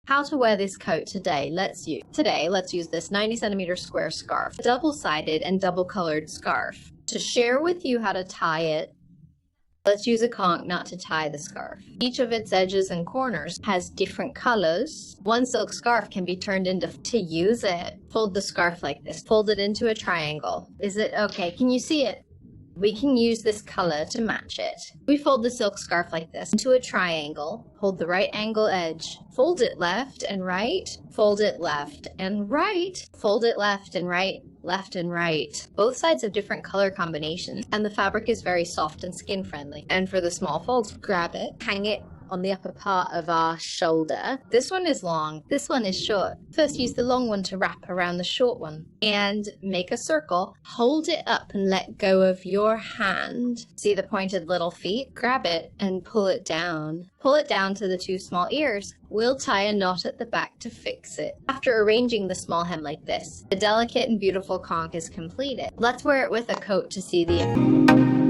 How to wear this coat today. Let's use this 90 centimeter square scarf, a double-sided and double-colored scarf. To share with you how to tie it, let's use a conch knot to tie the scarf. Each of its edges and corners has different colors. One silk scarf can be turned into, to use it, fold the scarf like this. Fold it into a triangle. Is it okay? Can you see it? We can use this color to match it. We fold the silk scarf like this into a triangle. Hold the right angle edge. Fold it left and right. Fold it left and right. Fold it left and right. Left and right. Both sides have different color combinations, and the fabric is very soft and skin friendly. And for the small folds, grab it, hang it on the upper part of our shoulder. This one is long, this one is short. First, use the long one to wrap around the short one and make a circle. Hold it up and let go of your hand. See the pointed little feet? Grab it and pull it down. Pull it down to the two small ears. We'll tie a knot at the back to fix it. After arranging the small hem like this, the delicate and beautiful conch is completed. Let's wear it with a coat to see the effect.